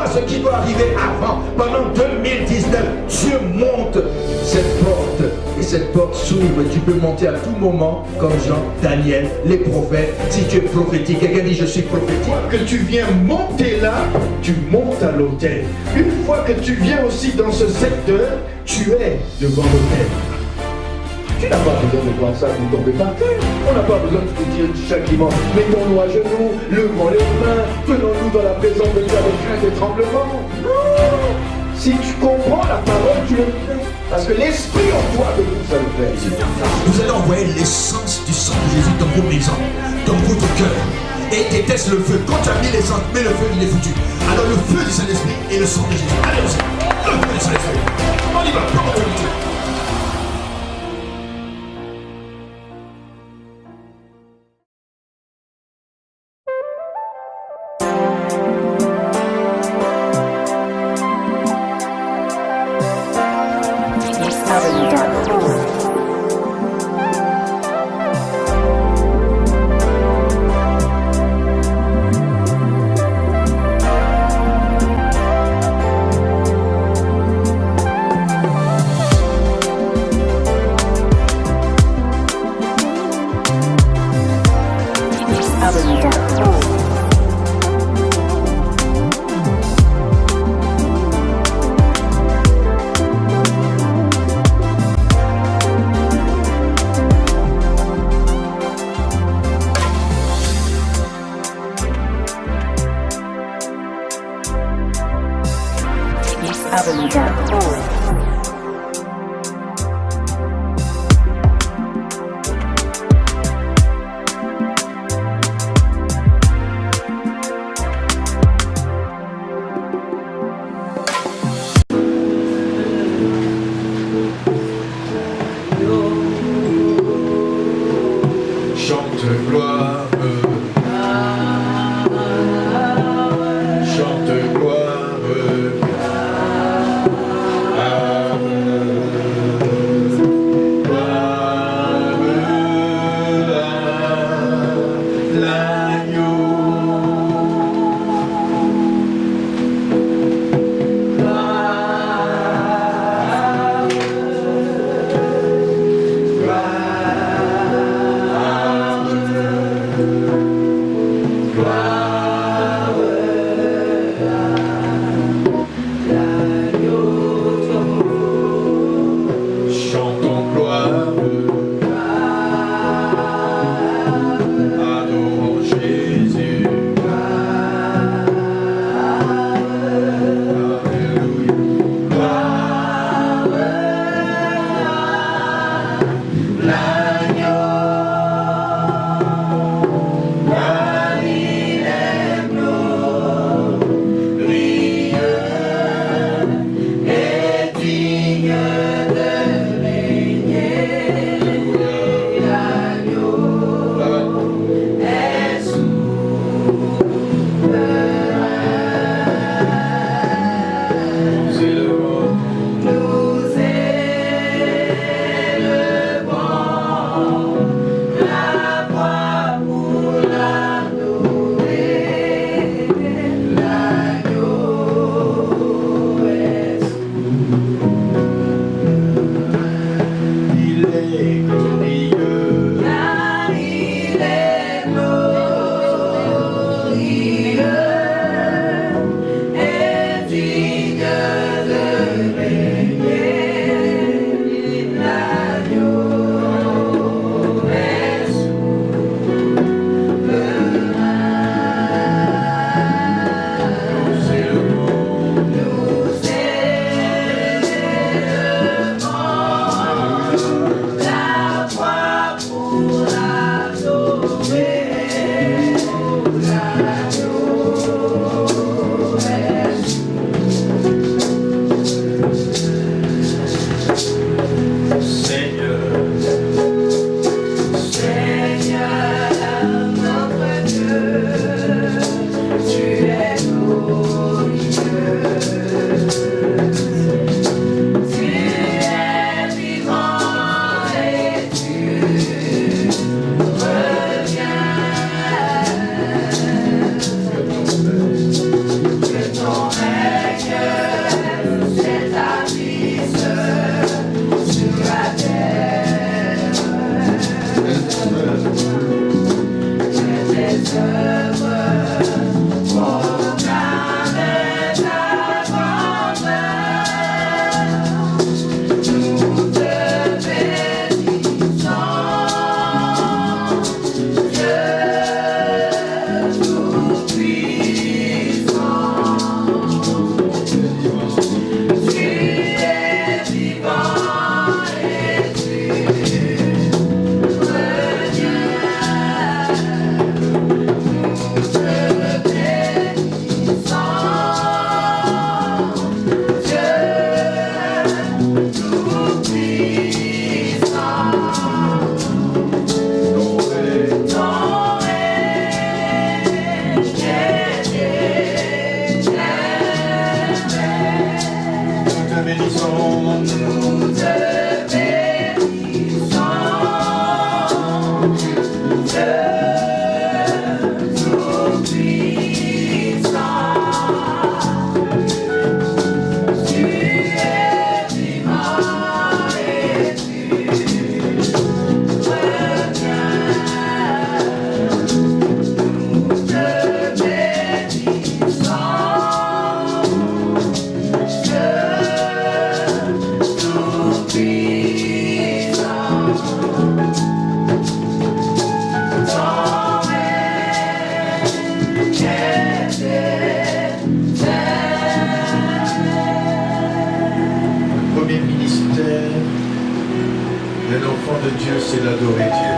vois ce qui doit arriver avant. Pendant 2019, Dieu monte cette porte. Et cette porte s'ouvre. Tu peux monter à tout moment, comme Jean, Daniel, les prophètes. Si tu es prophétique, quelqu'un dit je suis prophétique. Une fois que tu viens monter là, tu montes à l'autel. Une fois que tu viens aussi dans ce secteur, tu es devant l'autel. Tu n'as pas besoin de voir ça pour tomber par terre. On n'a pas besoin de te dire chacun, mettons-nous à genoux, levons les mains, tenons-nous dans la présence de Dieu avec crainte et tremblement. Non. Si tu comprends la parole, tu le fais. Parce que l'esprit en toi de vous, ça le fait. Vous allez envoyer l'essence du sang de Jésus dans vos maisons, dans votre cœur. Et déteste le feu. Quand tu as mis l'essence, mais le feu, il est foutu. Alors le feu du Saint-Esprit et le sang de Jésus. Allez, le feu du Saint-Esprit. On y va, prends l'autorité. de Dieu, c'est d'adorer Dieu.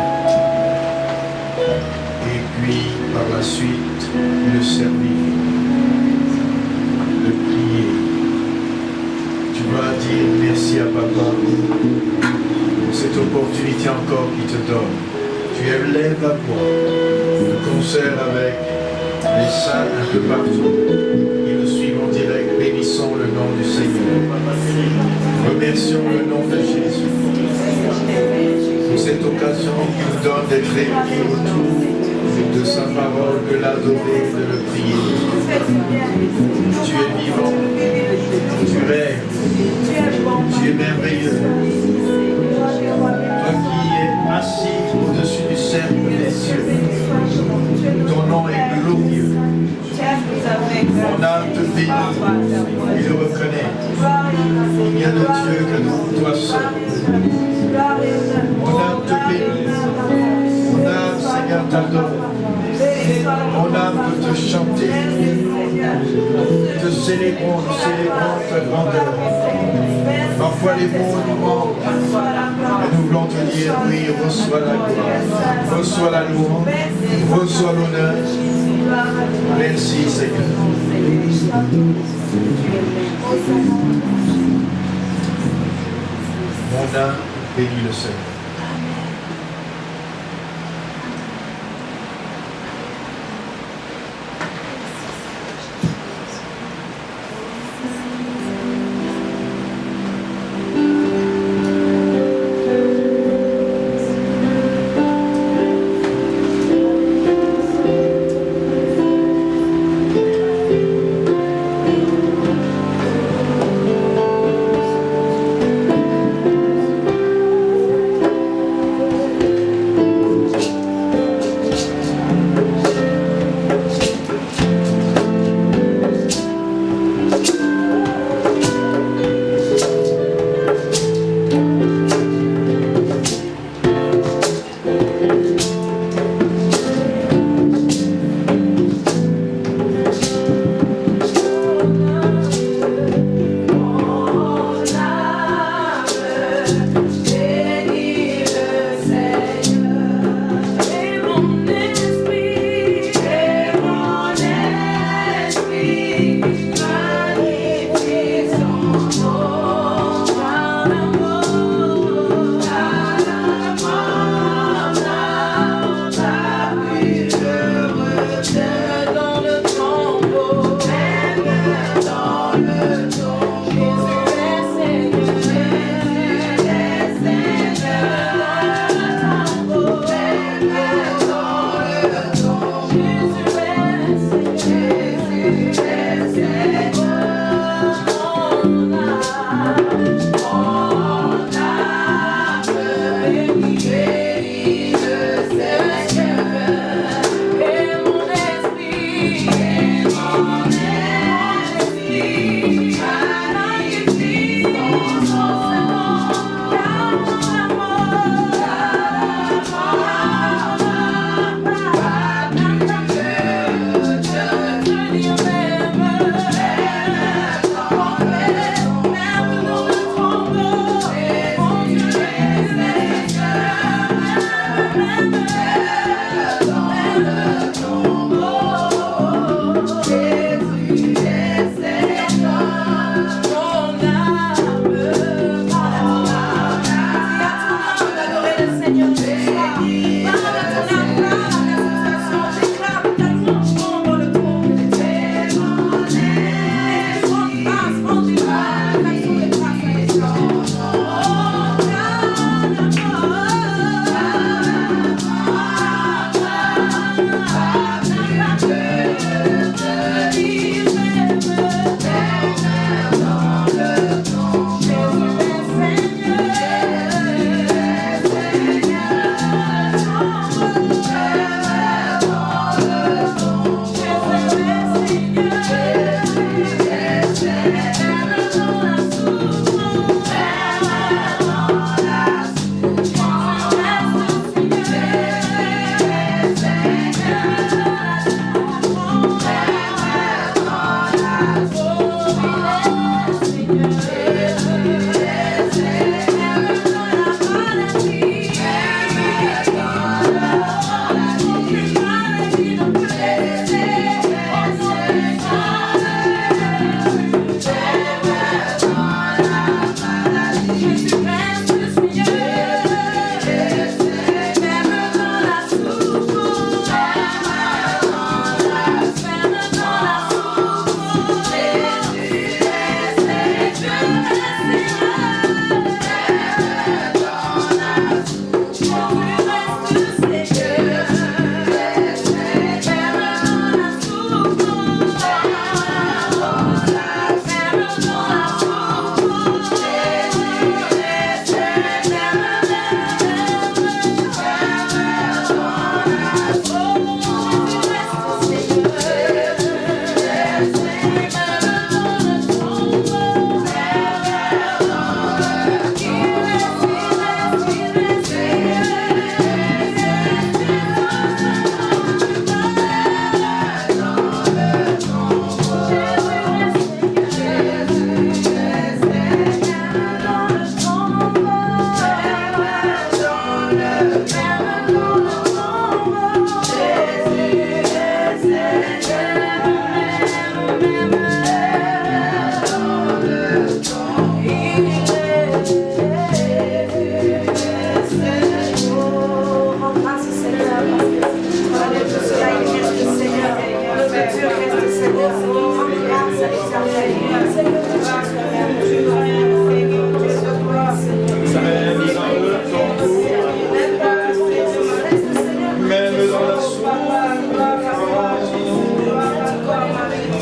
Et puis, par la suite, le servir, le prier. Tu vas dire merci à Papa pour cette opportunité encore qu'il te donne. Tu élèves la voix, le concert avec les saints un peu partout. Ils nous suivent en direct. Bénissons le nom du Seigneur. Remercions le nom de Jésus pour cette occasion qu'il nous donne d'être réunis autour de sa parole, de l'adorer, de le prier. Tu es vivant, tu règnes, tu es merveilleux. Toi qui es assis au-dessus du cercle des cieux, ton nom est glorieux. Mon âme te bénit et le reconnaît. Il n'y a de Dieu que nous, toi seul. Mon âme te bénit. Mon âme, Seigneur, t'adore. Mon âme peut te chanter. Te célébrons ta grandeur. Parfois les mots nous manquent. Et nous voulons te dire, oui, reçois la gloire, reçois la louange, reçois l'honneur. Merci Seigneur. Mon âme bénit le Seigneur.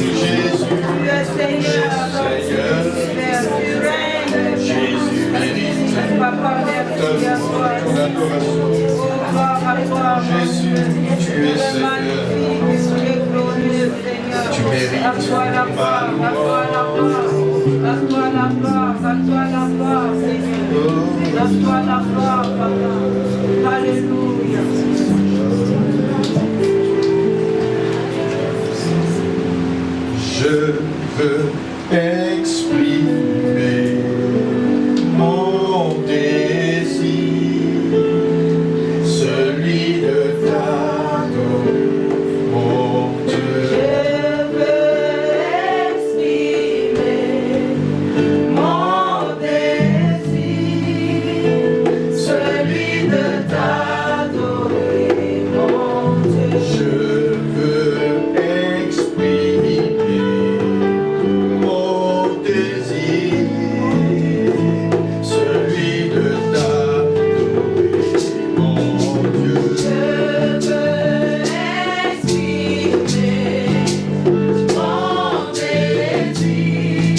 Jésus, Tu es Seigneur. Seigneur, Tu règnes. Jésus mérite Papa, merci à toi. ton adoration. Oh, gloire à toi. Jésus, tu es Seigneur. Magnifique, tu es glorieux, Seigneur. Tu mérites À toi la gloire, à toi la gloire, à toi la gloire, à toi la gloire, Seigneur. À toi la gloire, Papa. Alléluia. Je veux exprimer mon désir, celui de t'adorer, mon Dieu. Je veux exprimer mon désir, celui de t'adorer, mon Dieu. Je veux exprimer mon désir, celui de t'adorer, mon Dieu. Je veux exprimer mon désir,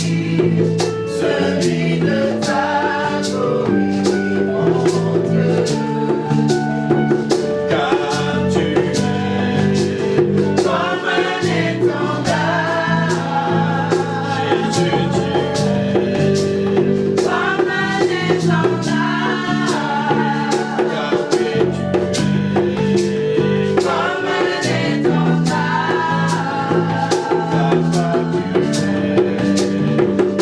celui de t'adorer, mon Dieu. Car tu es Comme un étendard, Jésus, tu es, comme un étendard, Yahweh, tu es, comme un étendard, Papa, tu es,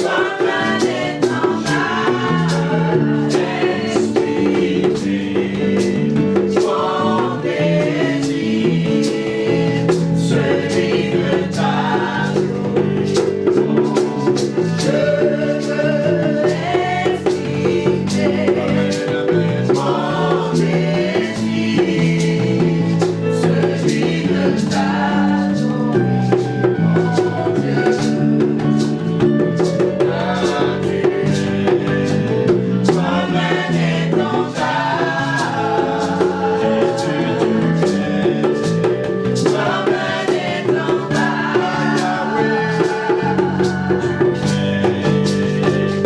comme un étendard. exprimer mon désir, celui de t'adorer, Je veux exprimer mon désir, celui de t'adorer, mon Dieu. Comme un étendard,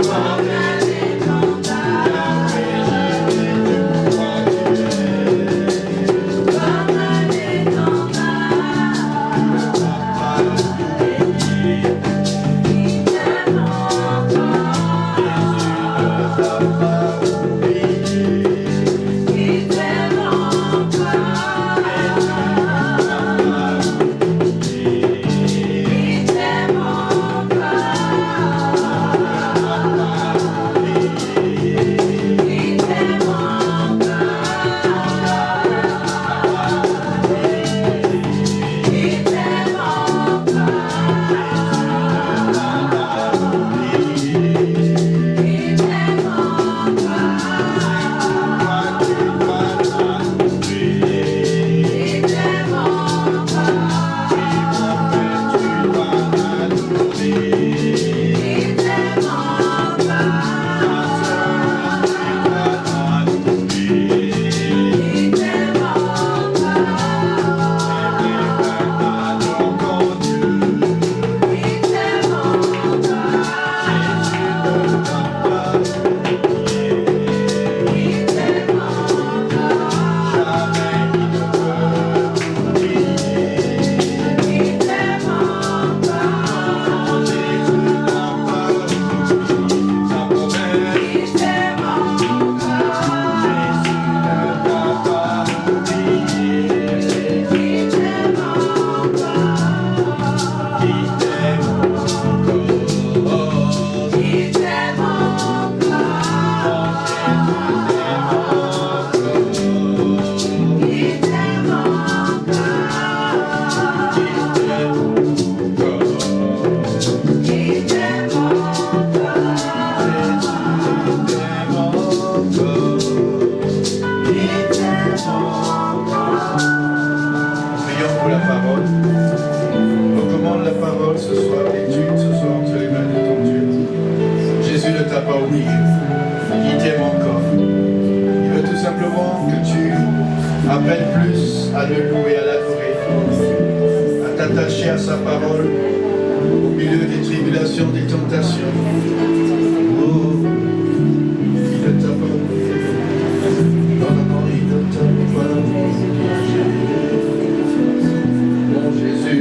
comme un étendard, comme un étendard, comme un étendard, qui t'aime encore, qui t'aime encore, qui t'aime encore, qui t'aime encore, qui t'aime appelle plus à le louer, à l'adorer, à t'attacher à sa parole, au milieu des tribulations, des tentations. Oh, il ne t'a pas oublié. Non, non, non, il ne t'a pas oublié. Mon Jésus,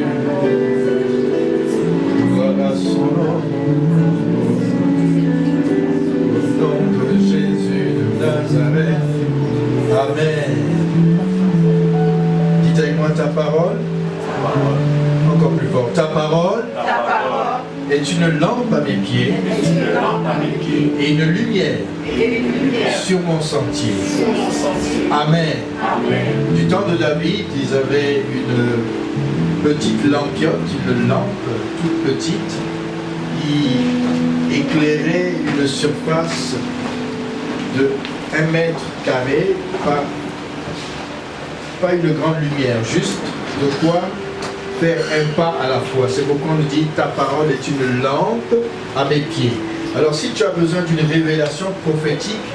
voilà son nom. Au nom de Jésus de Nazareth. Amen. Dites avec moi ta parole. Encore plus fort. Ta parole est une lampe à mes pieds et une lumière sur mon sentier. Amen. Du temps de David, ils avaient une petite lampiote, une lampe toute petite qui éclairait une surface de 1 mètre carré par pas une grande lumière, juste de quoi faire un pas à la fois. C'est pourquoi on nous dit ta parole est une lampe à mes pieds. Alors si tu as besoin d'une révélation prophétique,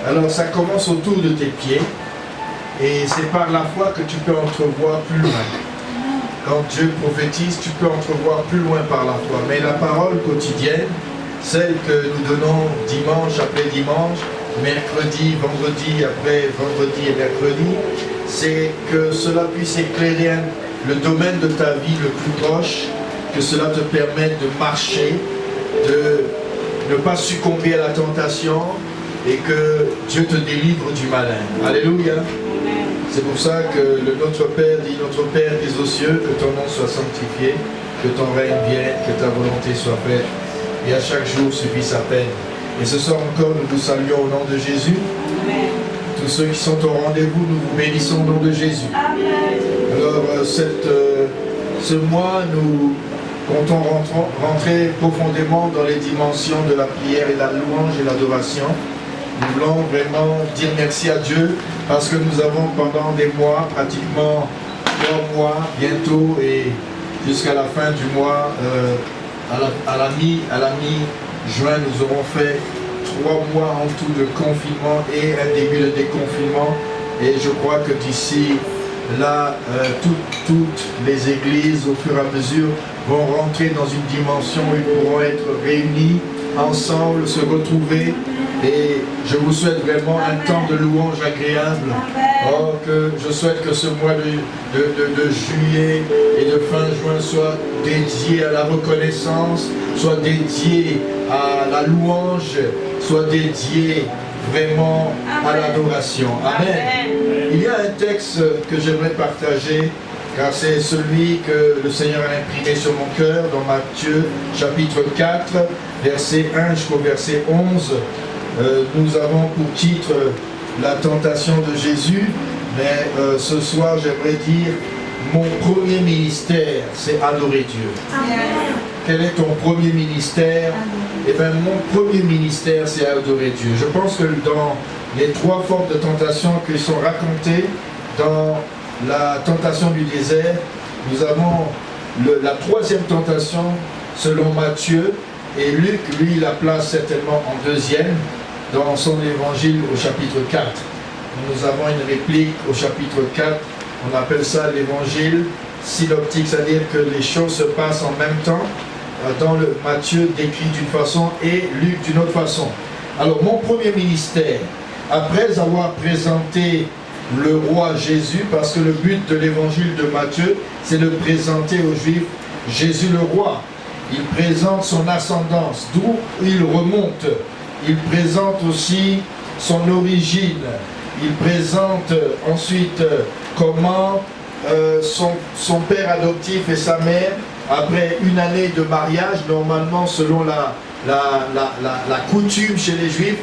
alors ça commence autour de tes pieds et c'est par la foi que tu peux entrevoir plus loin. Quand Dieu prophétise, tu peux entrevoir plus loin par la foi. Mais la parole quotidienne, celle que nous donnons dimanche après dimanche, mercredi, vendredi après vendredi et mercredi, c'est que cela puisse éclairer le domaine de ta vie le plus proche, que cela te permette de marcher, de ne pas succomber à la tentation et que Dieu te délivre du malin. Alléluia. C'est pour ça que notre Père dit, notre Père des aux cieux, que ton nom soit sanctifié, que ton règne vienne, que ta volonté soit faite, et à chaque jour suffit sa peine. Et ce soir encore, nous vous saluons au nom de Jésus. Amen. Tous ceux qui sont au rendez-vous, nous vous bénissons au nom de Jésus. Amen. Alors, ce mois, nous comptons rentrer profondément dans les dimensions de la prière et la louange et l'adoration. Nous voulons vraiment dire merci à Dieu parce que nous avons pendant des mois, pratiquement 3 mois bientôt et jusqu'à la fin du mois, à la mi-juin, nous aurons fait 3 mois en tout de confinement et un début de déconfinement. Et je crois que d'ici là, toutes les églises, au fur et à mesure, vont rentrer dans une dimension où ils pourront être réunis ensemble, se retrouver. Et je vous souhaite vraiment un temps de louange agréable. Oh, que je souhaite que ce mois de juillet et de fin juin soit dédié à la reconnaissance, soit dédié à la louange, soit dédié vraiment à l'adoration. Amen. Il y a un texte que j'aimerais partager, car c'est celui que le Seigneur a imprimé sur mon cœur dans Matthieu chapitre 4, verset 1 jusqu'au verset 11. Nous avons pour titre la tentation de Jésus, mais ce soir j'aimerais dire mon premier ministère, c'est adorer Dieu. Amen. Quel est ton premier ministère? Eh bien, mon premier ministère, c'est adorer Dieu. Je pense que dans les 3 formes de tentation qui sont racontées dans la tentation du désert, nous avons la 3e tentation selon Matthieu, et Luc, lui, la place certainement en 2e dans son évangile au chapitre 4. Nous avons une réplique au chapitre 4, on appelle ça l'évangile synoptique, c'est-à-dire que les choses se passent en même temps, dans le Matthieu décrit d'une façon et Luc d'une autre façon. Alors mon premier ministère, après avoir présenté le roi Jésus, parce que le but de l'évangile de Matthieu, c'est de présenter aux Juifs Jésus le roi. Il présente son ascendance, d'où il remonte. Il présente aussi son origine. Il présente ensuite comment son père adoptif et sa mère, après une année de mariage, normalement selon la coutume chez les Juifs,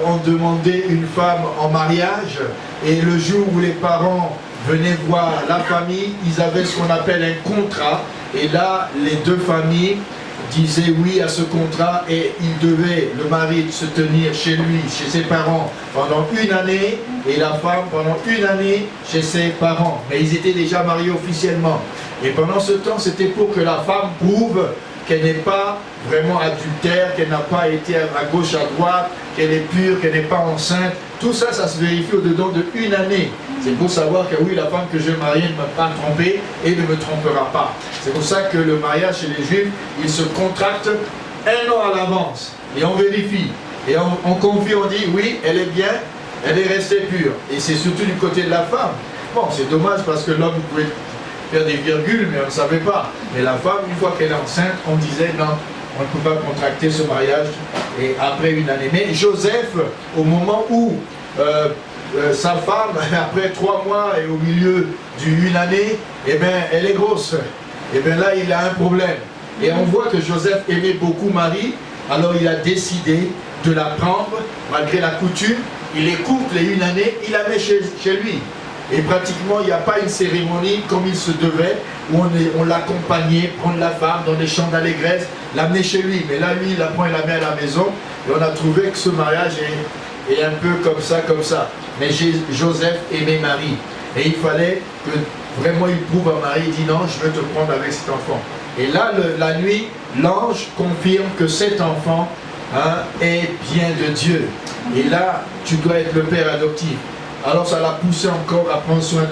ont demandé une femme en mariage, et le jour où les parents venaient voir la famille, ils avaient ce qu'on appelle un contrat, et là les 2 familles disaient oui à ce contrat, et il devait, le mari, se tenir chez lui, chez ses parents pendant une année, et la femme pendant une année chez ses parents. Mais ils étaient déjà mariés officiellement. Et pendant ce temps, c'était pour que la femme prouve qu'elle n'est pas vraiment adultère, qu'elle n'a pas été à gauche, à droite, qu'elle est pure, qu'elle n'est pas enceinte. Tout ça, ça se vérifie au-dedans de une année. C'est pour savoir que oui, la femme que je marie ne m'a pas trompé et ne me trompera pas. C'est pour ça que le mariage chez les Juifs, il se contracte 1 an à l'avance. Et on vérifie. Et on confie, on dit oui, elle est bien, elle est restée pure. Et c'est surtout du côté de la femme. Bon, c'est dommage parce que l'homme pouvait faire des virgules, mais on ne savait pas. Mais la femme, une fois qu'elle est enceinte, on disait non, on ne peut pas contracter ce mariage. Et après 1 année. Mais Joseph, au moment où sa femme, après 3 mois et au milieu d'1 année, eh bien, elle est grosse. Et bien là, il a un problème. Et on voit que Joseph aimait beaucoup Marie, alors il a décidé de la prendre, malgré la coutume. Il écoute les 1 année, il la met chez lui. Et pratiquement, il n'y a pas une cérémonie comme il se devait, où on l'accompagnait, prendre la femme dans des chants d'allégresse, l'amener chez lui. Mais là, lui, il la prend et la met à la maison. Et on a trouvé que ce mariage est un peu comme ça. Mais Joseph aimait Marie. Et il fallait que vraiment il prouve à Marie, il dit non, je veux te prendre avec cet enfant. Et là, la nuit, l'ange confirme que cet enfant est bien de Dieu. Et là, tu dois être le père adoptif. Alors ça l'a poussé encore à prendre soin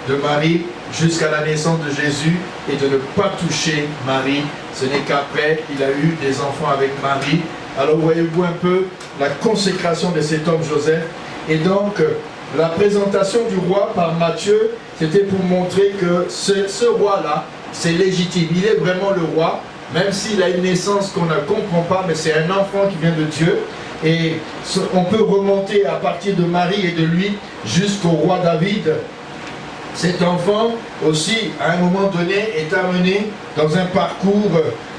de Marie jusqu'à la naissance de Jésus et de ne pas toucher Marie. Ce n'est qu'après, il a eu des enfants avec Marie. Alors voyez-vous un peu la consécration de cet homme Joseph. Et donc, la présentation du roi par Matthieu, c'était pour montrer que ce roi-là, c'est légitime. Il est vraiment le roi, même s'il a une naissance qu'on ne comprend pas, mais c'est un enfant qui vient de Dieu. Et on peut remonter à partir de Marie et de lui jusqu'au roi David. Cet enfant aussi, à un moment donné, est amené dans un parcours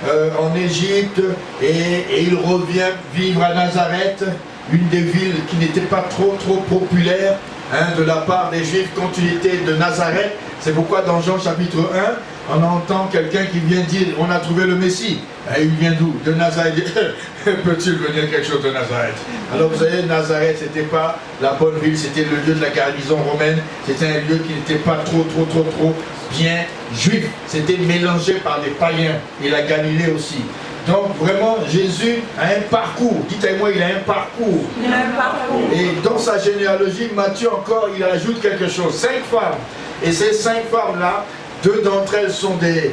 en Égypte et il revient vivre à Nazareth, une des villes qui n'était pas trop populaire de la part des Juifs quand il était de Nazareth. C'est pourquoi dans Jean chapitre 1, on entend quelqu'un qui vient dire on a trouvé le Messie. Et il vient d'où? De Nazareth. Peut-il venir quelque chose de Nazareth? Alors vous savez, Nazareth, c'était pas la bonne ville, c'était le lieu de la garnison romaine. C'était un lieu qui n'était pas trop bien juif. C'était mélangé par des païens. Et la Galilée aussi. Donc vraiment, Jésus a un parcours. Dites à moi, il a un parcours. Il a un parcours. Et dans sa généalogie, Matthieu encore, il ajoute quelque chose. 5 femmes. Et ces 5 femmes-là, 2 d'entre elles sont des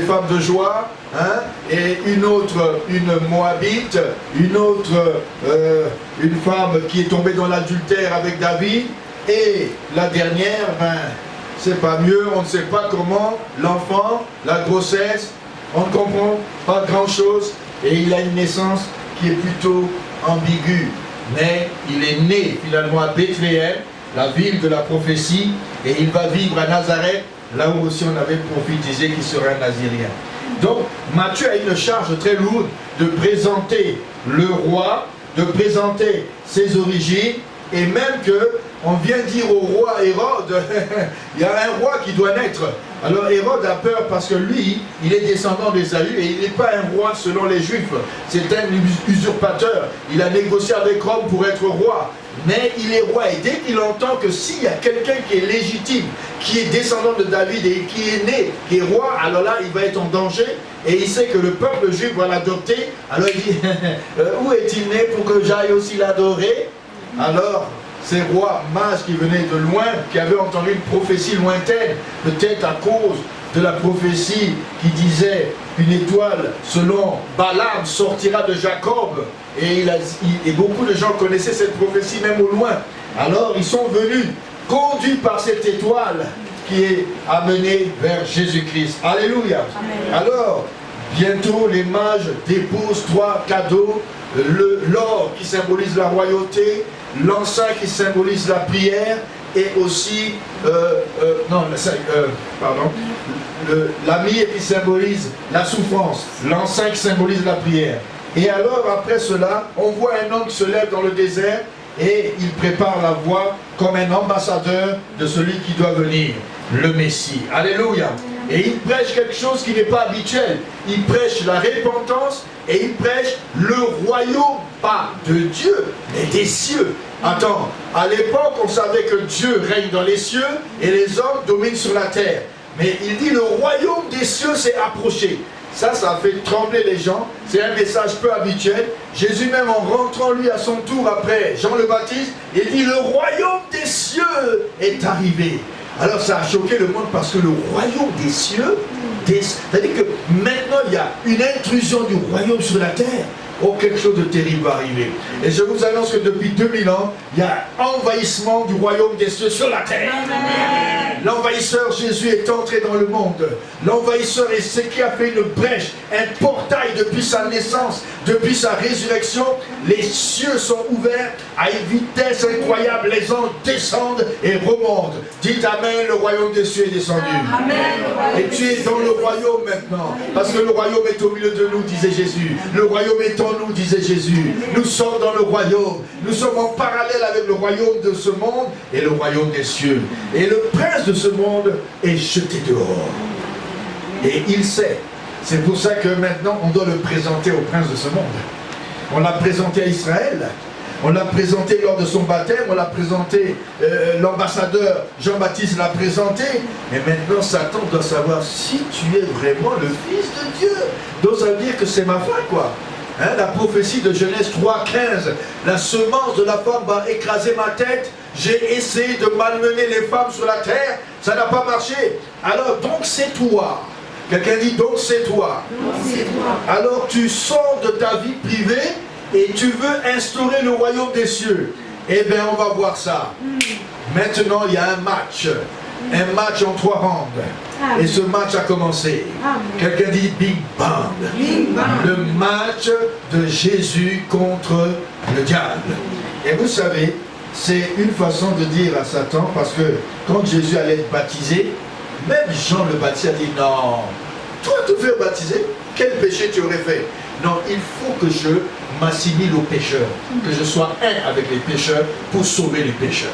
femmes de joie, et une autre, une Moabite, une autre, une femme qui est tombée dans l'adultère avec David, et la dernière, c'est pas mieux, on ne sait pas comment, l'enfant, la grossesse, on ne comprend pas grand-chose, et il a une naissance qui est plutôt ambiguë. Mais il est né finalement à Bethléem, la ville de la prophétie, et il va vivre à Nazareth, là où aussi on avait prophétisé qu'il serait un Nazirien. Donc Matthieu a une charge très lourde de présenter le roi, de présenter ses origines, et même que on vient dire au roi Hérode, il y a un roi qui doit naître. Alors Hérode a peur parce que lui, il est descendant d'Ésaü et il n'est pas un roi selon les Juifs. C'est un usurpateur. Il a négocié avec Rome pour être roi. Mais il est roi et dès qu'il entend que s'il y a quelqu'un qui est légitime, qui est descendant de David et qui est né, qui est roi, alors là il va être en danger et il sait que le peuple juif va l'adopter. Alors il dit, où est-il né pour que j'aille aussi l'adorer? Alors ces rois mages qui venaient de loin, qui avaient entendu une prophétie lointaine, peut-être à cause de la prophétie qui disait une étoile selon Balaam sortira de Jacob, et beaucoup de gens connaissaient cette prophétie même au loin. Alors ils sont venus conduits par cette étoile qui est amenée vers Jésus-Christ. Alléluia. Amen. Alors bientôt les mages déposent 3 cadeaux: l'or qui symbolise la royauté, l'encens qui symbolise la prière, et aussi la myrrhe qui symbolise la souffrance, l'encens qui symbolise la prière. Et alors après cela, on voit un homme qui se lève dans le désert et il prépare la voie comme un ambassadeur de celui qui doit venir, le Messie. Alléluia. Et il prêche quelque chose qui n'est pas habituel. Il prêche la repentance et il prêche le royaume, pas de Dieu, mais des cieux. Attends, à l'époque, on savait que Dieu règne dans les cieux et les hommes dominent sur la terre. Mais il dit le royaume des cieux s'est approché. Ça fait trembler les gens. C'est un message peu habituel. Jésus même en rentrant lui à son tour après Jean le Baptiste, il dit le royaume des cieux est arrivé. Alors ça a choqué le monde parce que le royaume des cieux, c'est-à-dire que maintenant il y a une intrusion du royaume sur la terre. Oh, quelque chose de terrible va arriver. Et je vous annonce que depuis 2000 ans, il y a un envahissement du royaume des cieux sur la terre. L'envahisseur Jésus est entré dans le monde. L'envahisseur est ce qui a fait une brèche, un portail depuis sa naissance, depuis sa résurrection. Les cieux sont ouverts à une vitesse incroyable. Les anges descendent et remontent. Dites Amen, le royaume des cieux est descendu. Amen. Et tu es dans le royaume maintenant. Parce que le royaume est au milieu de nous, disait Jésus. Le royaume est en nous, disait Jésus. Nous sommes dans le royaume. Nous sommes en parallèle avec le royaume de ce monde et le royaume des cieux. Et le prince de ce monde est jeté dehors. Et il sait. C'est pour ça que maintenant on doit le présenter au prince de ce monde. On l'a présenté à Israël. On l'a présenté lors de son baptême. On l'a présenté, l'ambassadeur Jean-Baptiste l'a présenté. Et maintenant Satan doit savoir si tu es vraiment le fils de Dieu. Donc ça veut dire que c'est ma fin, quoi. Hein, la prophétie de Genèse 3,15, la semence de la femme va écraser ma tête. J'ai essayé de malmener les femmes sur la terre, ça n'a pas marché. Alors donc c'est toi. Quelqu'un dit donc c'est toi. Alors tu sors de ta vie privée et tu veux instaurer le royaume des cieux. Eh bien on va voir ça. Maintenant il y a un match. Un match en 3 rounds. Et ce match a commencé. Quelqu'un dit Big Bang. Le match de Jésus contre le diable. Et vous savez, c'est une façon de dire à Satan, parce que quand Jésus allait être baptisé, même Jean le Baptiste a dit non, toi te faire baptiser, quel péché tu aurais fait? Non, il faut que je m'assimile aux pécheurs, que je sois un avec les pécheurs pour sauver les pécheurs.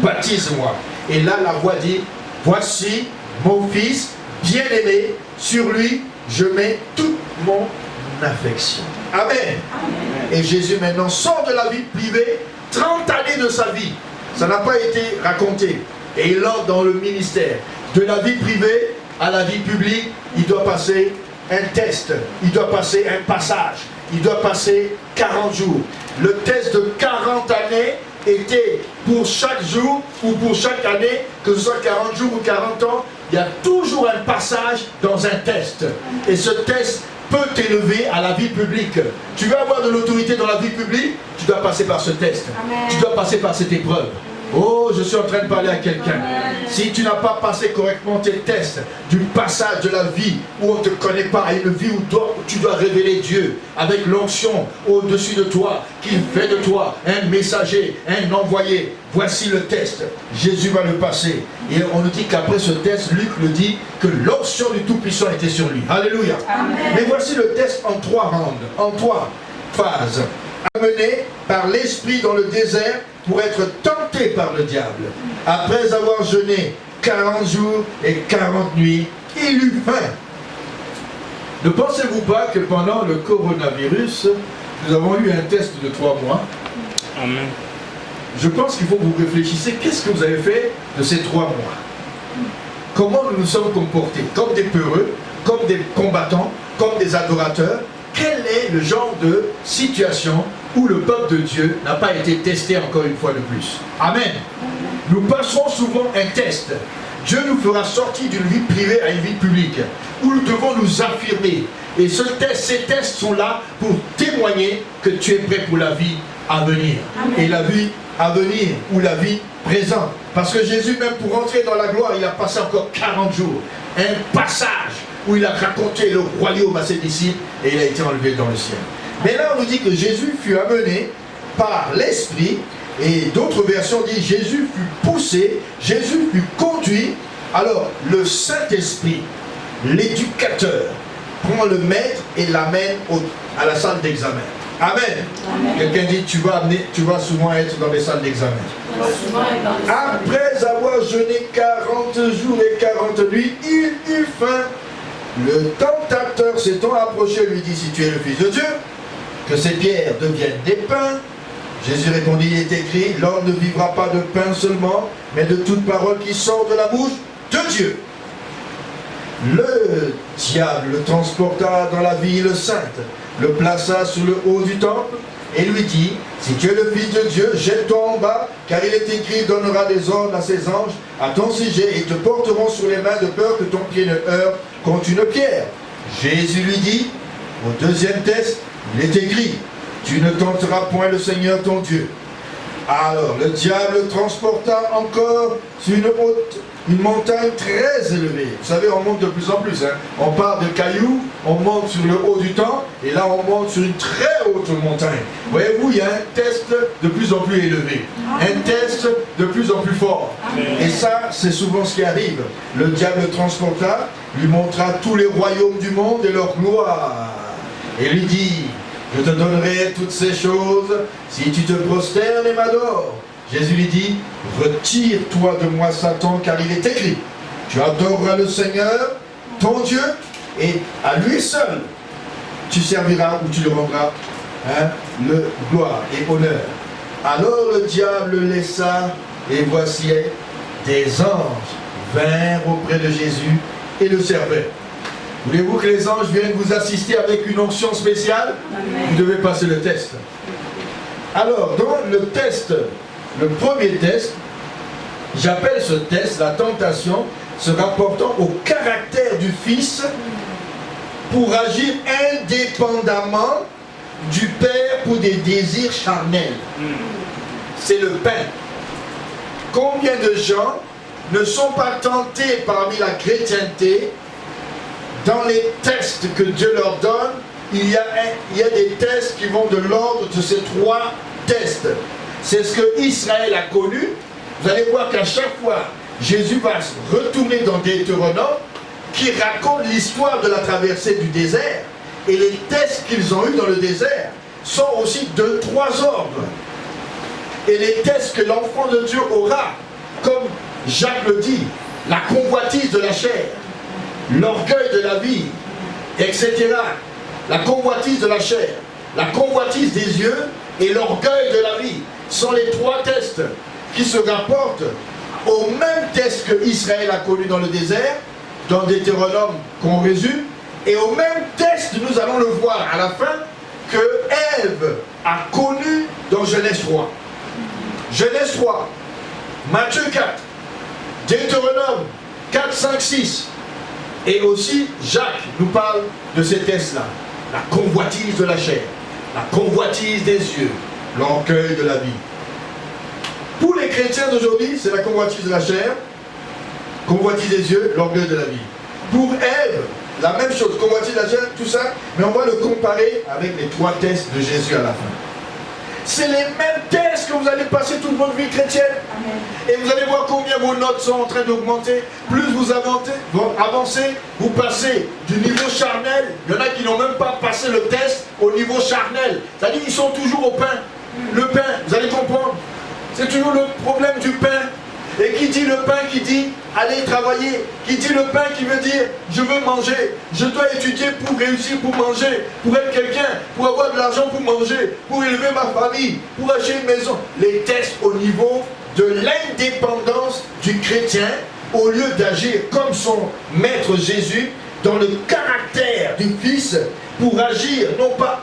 Baptise-moi. Et là, la voix dit, voici mon fils bien-aimé, sur lui, je mets toute mon affection. Amen. Amen. Et Jésus maintenant sort de la vie privée, 30 années de sa vie. Ça n'a pas été raconté. Et il entre dans le ministère. De la vie privée à la vie publique, il doit passer un test. Il doit passer un passage. Il doit passer 40 jours. Le test de 40 années était pour chaque jour ou pour chaque année, que ce soit 40 jours ou 40 ans, il y a toujours un passage dans un test. Et ce test peut t'élever à la vie publique. Tu veux avoir de l'autorité dans la vie publique, tu dois passer par ce test. Amen. Tu dois passer par cette épreuve. Oh, je suis en train de parler à quelqu'un. Si tu n'as pas passé correctement tes tests du passage de la vie où on ne te connaît pas, à une vie où tu dois révéler Dieu avec l'onction au-dessus de toi, qu'il fait de toi un messager, un envoyé. Voici le test. Jésus va le passer. Et on nous dit qu'après ce test, Luc le dit que l'onction du Tout-Puissant était sur lui. Alléluia. Amen. Mais voici le test en 3 rounds, en 3 phases. Amené par l'esprit dans le désert pour être tenté par le diable. Après avoir jeûné 40 jours et 40 nuits, il eut faim. Ne pensez-vous pas que pendant le coronavirus, nous avons eu un test de 3 mois? Amen. Je pense qu'il faut que vous réfléchissiez, qu'est-ce que vous avez fait de ces 3 mois? Comment nous nous sommes comportés? Comme des peureux, comme des combattants, comme des adorateurs? Quel est le genre de situation où le peuple de Dieu n'a pas été testé encore une fois de plus? Amen. Nous passerons souvent un test. Dieu nous fera sortir d'une vie privée à une vie publique, où nous devons nous affirmer. Et ces tests sont là pour témoigner que tu es prêt pour la vie à venir. Amen. Et la vie à venir, ou la vie présente. Parce que Jésus, même pour entrer dans la gloire, il a passé encore 40 jours. Un passage où il a raconté le royaume à ses disciples et il a été enlevé dans le ciel. Mais là on nous dit que Jésus fut amené par l'Esprit, et d'autres versions disent Jésus fut poussé, Jésus fut conduit. Alors le Saint-Esprit, l'éducateur, prend le maître et l'amène à la salle d'examen. Amen. Amen. Quelqu'un dit tu vas souvent être dans les salles d'examen. Après avoir jeûné 40 jours et 40 nuits, il eut faim. Le tentateur s'étant approché lui dit, si tu es le Fils de Dieu, que ces pierres deviennent des pains. Jésus répondit, il est écrit, l'homme ne vivra pas de pain seulement, mais de toute parole qui sort de la bouche de Dieu. Le diable le transporta dans la ville sainte, le plaça sur le haut du temple et lui dit, si tu es le Fils de Dieu, jette-toi en bas, car il est écrit, donnera des ordres à ses anges à ton sujet, et ils te porteront sur les mains de peur que ton pied ne heurte contre une pierre. Jésus lui dit, au deuxième test, il est écrit, tu ne tenteras point le Seigneur ton Dieu. Alors le diable le transporta encore sur une montagne très élevée. Vous savez, on monte de plus en plus. Hein. On part de cailloux, on monte sur le haut du temple, et là on monte sur une très haute montagne. Voyez-vous, il y a un test de plus en plus élevé. Un test de plus en plus fort. Et ça, c'est souvent ce qui arrive. Le diable le transporta, lui montra tous les royaumes du monde et leur gloire. Et lui dit, je te donnerai toutes ces choses si tu te prosternes et m'adores. Jésus lui dit, retire-toi de moi Satan, car il est écrit, tu adoreras le Seigneur, ton Dieu, et à lui seul, tu serviras ou tu lui rendras le gloire et honneur. Alors le diable le laissa, et voici, des anges vinrent auprès de Jésus et le servaient. Voulez-vous que les anges viennent vous assister avec une onction spéciale? Vous devez passer le test. Alors, dans le test, le premier test, j'appelle ce test la tentation se rapportant au caractère du Fils pour agir indépendamment du Père pour des désirs charnels. C'est le pain. Combien de gens ne sont pas tentés parmi la chrétienté? Dans les tests que Dieu leur donne, il y a des tests qui vont de l'ordre de ces trois tests. C'est ce que Israël a connu. Vous allez voir qu'à chaque fois, Jésus va retourner dans Deutéronome, qui raconte l'histoire de la traversée du désert. Et les tests qu'ils ont eus dans le désert sont aussi de trois ordres. Et les tests que l'enfant de Dieu aura, comme Jacques le dit, la convoitise de la chair, l'orgueil de la vie, etc. La convoitise de la chair, la convoitise des yeux et l'orgueil de la vie sont les trois tests qui se rapportent au même test que Israël a connu dans le désert, dans Deutéronome qu'on résume, et au même test, nous allons le voir à la fin, que Ève a connu dans Genèse 3. Genèse 3, Matthieu 4, Deutéronome 4, 5, 6. Et aussi, Jacques nous parle de ces tests-là. La convoitise de la chair, la convoitise des yeux, l'orgueil de la vie. Pour les chrétiens d'aujourd'hui, c'est la convoitise de la chair, convoitise des yeux, l'orgueil de la vie. Pour Ève, la même chose, convoitise de la chair, tout ça, mais on va le comparer avec les trois tests de Jésus à la fin. C'est les mêmes tests que vous allez passer toute votre vie chrétienne. Amen. Et vous allez voir combien vos notes sont en train d'augmenter. Plus vous avancez, vous passez du niveau charnel. Il y en a qui n'ont même pas passé le test au niveau charnel. C'est-à-dire qu'ils sont toujours au pain. Le pain, vous allez comprendre. C'est toujours le problème du pain. Et qui dit le pain, qui dit aller travailler, qui dit le pain, qui veut dire je veux manger, je dois étudier pour réussir, pour manger, pour être quelqu'un, pour avoir de l'argent pour manger, pour élever ma famille, pour acheter une maison. Les tests au niveau de l'indépendance du chrétien, au lieu d'agir comme son maître Jésus, dans le caractère du Fils, pour agir non pas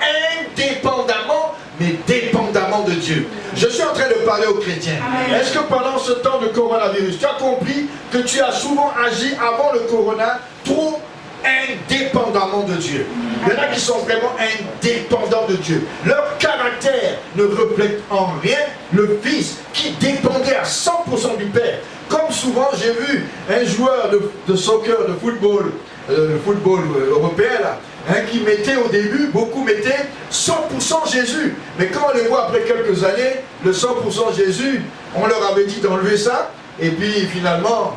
indépendamment, mais dépendamment de Dieu. Je suis en train de parler aux chrétiens. Est-ce que pendant ce temps de coronavirus, tu as compris que tu as souvent agi avant le corona trop indépendamment de Dieu? Il y en a qui sont vraiment indépendants de Dieu. Leur caractère ne reflète en rien le Fils qui dépendait à 100% du Père. Comme souvent, j'ai vu un joueur de soccer, de football, européen là, qui mettait au début, beaucoup mettaient 100% Jésus. Mais quand on les voit après quelques années, le 100% Jésus, on leur avait dit d'enlever ça, et puis finalement,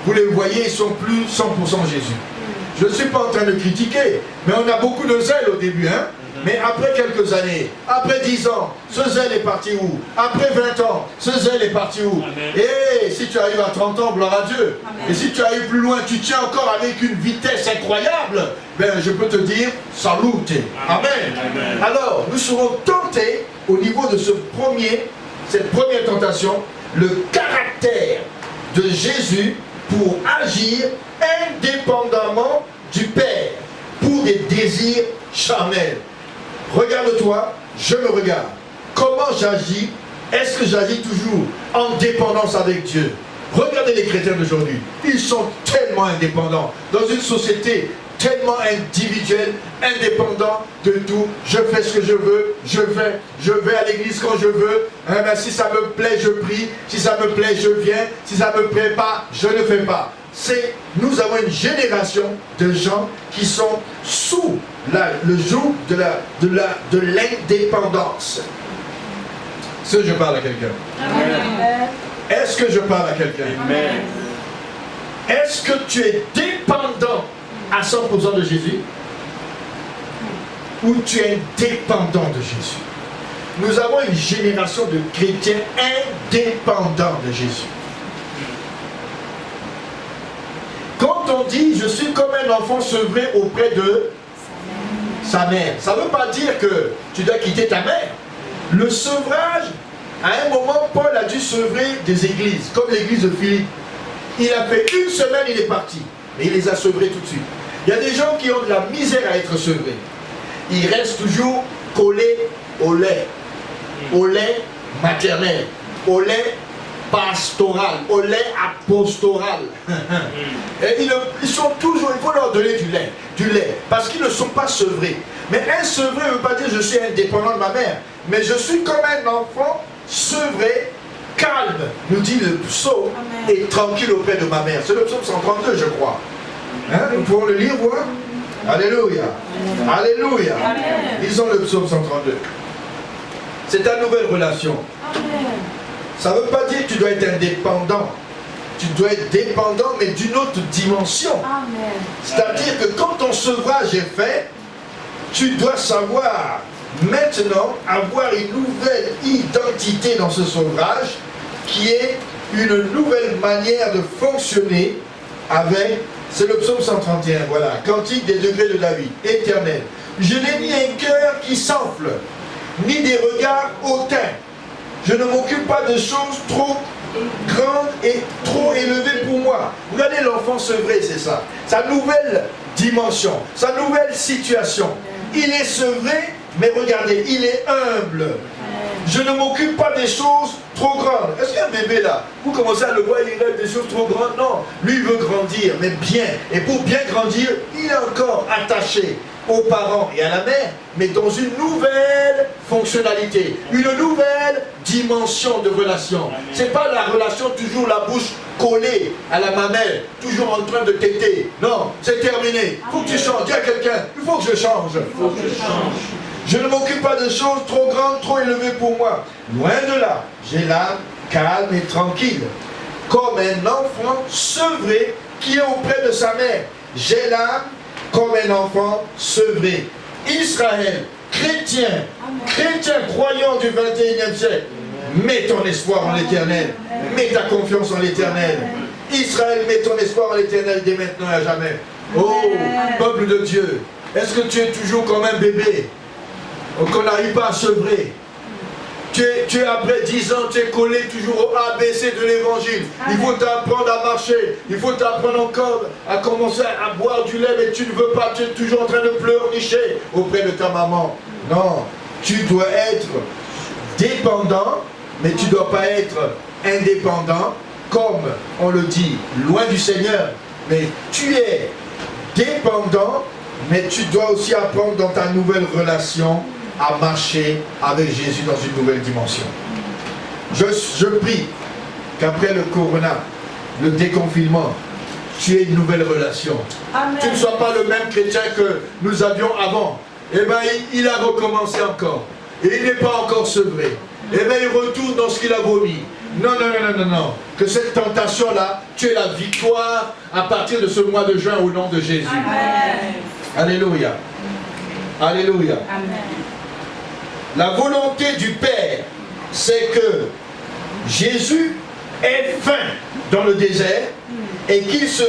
vous les voyez, ils sont plus 100% Jésus. Je ne suis pas en train de critiquer, mais on a beaucoup de zèle au début, hein. Mais après quelques années, après 10 ans, ce zèle est parti où? Après 20 ans, ce zèle est parti où? Et si tu arrives à 30 ans, gloire à Dieu. Amen. Et si tu arrives plus loin, tu tiens encore avec une vitesse incroyable, ben je peux te dire, salute. Amen. Amen. Alors, nous serons tentés au niveau de cette première tentation, le caractère de Jésus pour agir indépendamment du Père pour des désirs charnels. Regarde-toi, je me regarde. Comment j'agis? Est-ce que j'agis toujours en dépendance avec Dieu? Regardez les chrétiens d'aujourd'hui. Ils sont tellement indépendants. Dans une société tellement individuelle, indépendant de tout. Je fais ce que je veux, je vais à l'église quand je veux. Si ça me plaît, je prie. Si ça me plaît, je viens. Si ça ne me plaît pas, je ne fais pas. Nous avons une génération de gens qui sont sous le joug de l'indépendance. Est-ce que je parle à quelqu'un? Est-ce que je parle à quelqu'un? Est-ce que tu es dépendant à 100% de Jésus? Ou tu es dépendant de Jésus? Nous avons une génération de chrétiens indépendants de Jésus. Quand on dit je suis comme un enfant sevré auprès de sa mère, ça ne veut pas dire que tu dois quitter ta mère. Le sevrage, à un moment, Paul a dû sevrer des églises, comme l'église de Philippe. Il a fait une semaine, il est parti. Mais il les a sevrés tout de suite. Il y a des gens qui ont de la misère à être sevrés. Ils restent toujours collés au lait maternel, au lait pastoral, au lait apostoral. Et ils sont toujours, il faut leur donner du lait, parce qu'ils ne sont pas sevrés. Mais un sevré ne veut pas dire je suis indépendant de ma mère, mais je suis comme un enfant sevré, calme, nous dit le psaume, et tranquille auprès de ma mère. C'est le psaume 132, je crois. Nous pouvons le lire, voir. Alléluia. Alléluia. Lisons le psaume 132. C'est ta nouvelle relation. Ça ne veut pas dire que tu dois être indépendant. Tu dois être dépendant, mais d'une autre dimension. C'est-à-dire que quand ton sevrage est fait, tu dois savoir maintenant avoir une nouvelle identité dans ce sevrage qui est une nouvelle manière de fonctionner avec, c'est le psaume 131, voilà, cantique des degrés de David, éternel. Je n'ai ni un cœur qui s'enfle, ni des regards hautains. Je ne m'occupe pas de choses trop grandes et trop élevées pour moi. Regardez l'enfant sevré, c'est ça. Sa nouvelle dimension, sa nouvelle situation. Il est sevré, mais regardez, il est humble. Je ne m'occupe pas des choses trop grandes. Est-ce qu'il y a un bébé là? Vous commencez à le voir, il rêve des choses trop grandes? Non, lui il veut grandir, mais bien. Et pour bien grandir, il est encore attaché aux parents et à la mère, mais dans une nouvelle fonctionnalité, une nouvelle dimension de relation. C'est pas la relation toujours la bouche collée à la mamelle, toujours en train de téter. Non, c'est terminé. Il faut que tu changes. Dis à quelqu'un, il faut que je change. Faut que je change. Je ne m'occupe pas de choses trop grandes, trop élevées pour moi. Loin de là, j'ai l'âme calme et tranquille, comme un enfant sevré qui est auprès de sa mère. J'ai l'âme comme un enfant sevré. Israël, chrétien, croyant du 21e siècle, mets ton espoir en l'Éternel, mets ta confiance en l'Éternel. Israël, mets ton espoir en l'Éternel dès maintenant et à jamais. Oh, peuple de Dieu, est-ce que tu es toujours comme un bébé qu'on n'arrive pas à sevrer? Tu es après 10 ans, tu es collé toujours au ABC de l'évangile. Il faut t'apprendre à marcher. Il faut t'apprendre encore à commencer à boire du lait, mais tu ne veux pas, tu es toujours en train de pleurnicher auprès de ta maman. Non, tu dois être dépendant, mais tu ne dois pas être indépendant, comme on le dit, loin du Seigneur. Mais tu es dépendant, mais tu dois aussi apprendre dans ta nouvelle relation à marcher avec Jésus dans une nouvelle dimension. Je prie qu'après le corona, le déconfinement, tu aies une nouvelle relation. Amen. Tu ne sois pas le même chrétien que nous avions avant. Eh bien, il a recommencé encore. Et il n'est pas encore sevré. Eh bien, il retourne dans ce qu'il a vomi. Non, non, non, non, non, non. Que cette tentation-là, tu aies la victoire à partir de ce mois de juin au nom de Jésus. Amen. Alléluia. Alléluia. Amen. La volonté du Père, c'est que Jésus ait faim dans le désert et qu'il ne se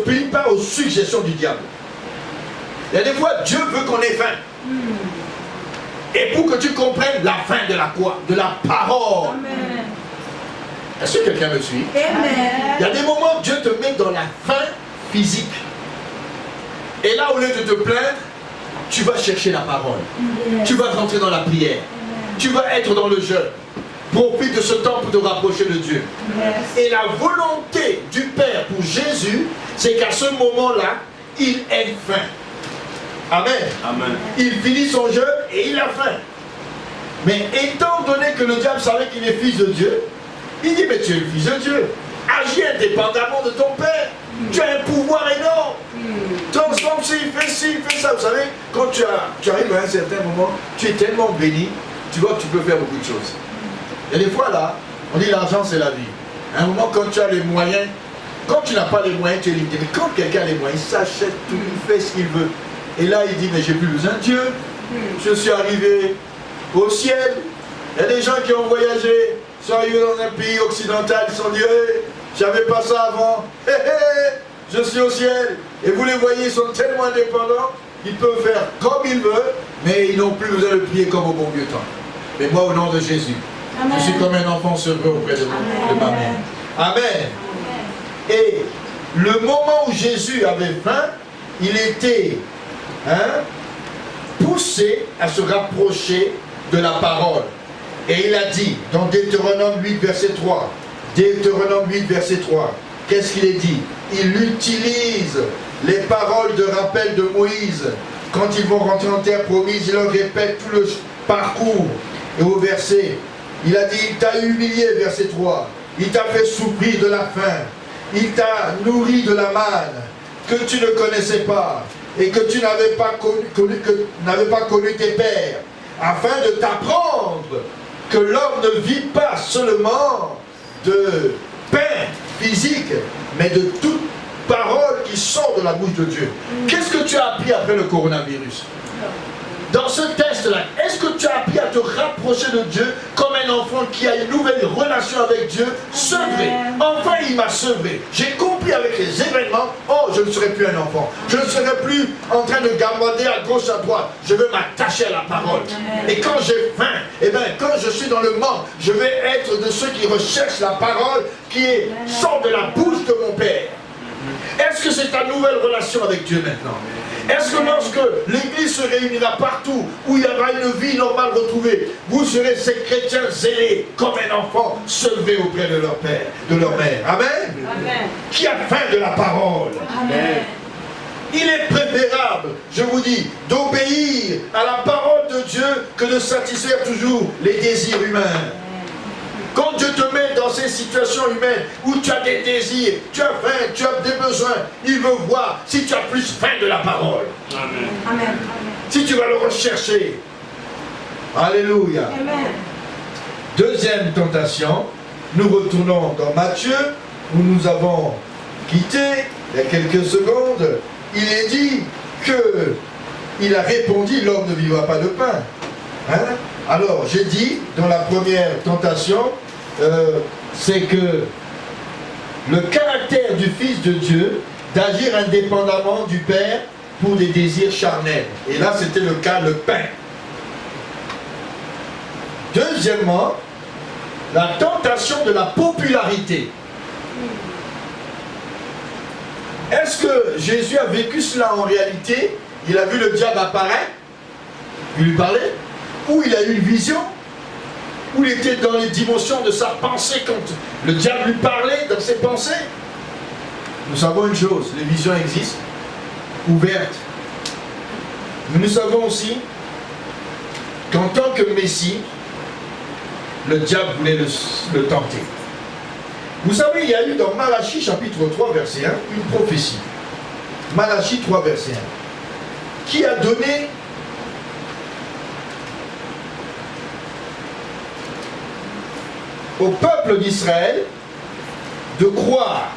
plie pas aux suggestions du diable. Il y a des fois, Dieu veut qu'on ait faim. Et pour que tu comprennes la fin de la quoi? De la parole. Amen. Est-ce que quelqu'un me suit? Il y a des moments où Dieu te met dans la faim physique. Et là, au lieu de te plaindre, tu vas chercher la parole. Tu vas rentrer dans la prière. Tu vas être dans le jeûne. Profite de ce temps pour te rapprocher de Dieu. Et la volonté du Père pour Jésus, c'est qu'à ce moment-là, il ait faim. Amen. Amen. Il finit son jeûne et il a faim. Mais étant donné que le diable savait qu'il est fils de Dieu, il dit, mais tu es le fils de Dieu. Agis indépendamment de ton Père. Tu as un pouvoir énorme. Transforme ci, fais ci, fais ça. Vous savez, quand tu arrives à un certain moment, tu es tellement béni, tu vois que tu peux faire beaucoup de choses. Et des fois là, on dit l'argent c'est la vie. À un moment, quand tu as les moyens, quand tu n'as pas les moyens, tu es limité. Mais quand quelqu'un a les moyens, il s'achète tout, il fait ce qu'il veut. Et là, il dit, mais j'ai plus besoin de Dieu. Je suis arrivé au ciel. Il y a des gens qui ont voyagé, sont arrivés dans un pays occidental, ils se sont dit, hey, j'avais pas ça avant. Hey, hey, je suis au ciel. Et vous les voyez, ils sont tellement indépendants, ils peuvent faire comme ils veulent, mais ils n'ont plus besoin de prier comme au bon vieux temps. Mais moi, au nom de Jésus, Amen. Je suis comme un enfant sevré auprès de ma mère. Amen. Et le moment où Jésus avait faim, il était poussé à se rapprocher de la parole. Et il a dit, dans Deutéronome 8, verset 3, Deutéronome 8, verset 3, qu'est-ce qu'il est dit? Il utilise les paroles de rappel de Moïse. Quand ils vont rentrer en terre promise, il leur répète tout le parcours. Et au verset, il a dit, il t'a humilié, verset 3. Il t'a fait souffrir de la faim. Il t'a nourri de la manne que tu ne connaissais pas et que tu n'avais pas connu tes pères, afin de t'apprendre que l'homme ne vit pas seulement de pain physique, mais de toute parole qui sort de la bouche de Dieu. Qu'est-ce que tu as appris après le coronavirus? Dans ce test-là, est-ce que tu as appris à te rapprocher de Dieu comme un enfant qui a une nouvelle relation avec Dieu, sevré? Enfin, il m'a sevré. J'ai compris avec les événements, oh, je ne serai plus un enfant. Je ne serai plus en train de gambader à gauche, à droite. Je veux m'attacher à la parole. Et quand j'ai faim, eh bien, quand je suis dans le manque, je vais être de ceux qui recherchent la parole qui sort de la bouche de mon Père. Est-ce que c'est ta nouvelle relation avec Dieu maintenant? Est-ce que lorsque l'Église se réunira partout, où il y aura une vie normale retrouvée, vous serez ces chrétiens zélés comme un enfant sevré auprès de leur père, de leur mère? Amen. Amen. Qui a faim de la parole? Amen. Il est préférable, je vous dis, d'obéir à la parole de Dieu que de satisfaire toujours les désirs humains. Quand Dieu te met dans ces situations humaines où tu as des désirs, tu as faim, tu as des besoins, il veut voir si tu as plus faim de la parole. Amen. Amen. Si tu vas le rechercher. Alléluia. Amen. Deuxième tentation, nous retournons dans Matthieu, où nous avons quitté il y a quelques secondes. Il est dit qu'il a répondu, l'homme ne vivra pas de pain. Hein? Alors, j'ai dit, dans la première tentation, c'est que le caractère du Fils de Dieu d'agir indépendamment du Père pour des désirs charnels. Et là, c'était le cas, le pain. Deuxièmement, la tentation de la popularité. Est-ce que Jésus a vécu cela en réalité? Il a vu le diable apparaître, il lui parlait, ou il a eu une vision, où il était dans les dimensions de sa pensée quand le diable lui parlait dans ses pensées. Nous savons une chose, les visions existent, ouvertes. Mais nous savons aussi qu'en tant que Messie, le diable voulait le tenter. Vous savez, il y a eu dans Malachie chapitre 3 verset 1 une prophétie. Malachie 3 verset 1 qui a donné au peuple d'Israël de croire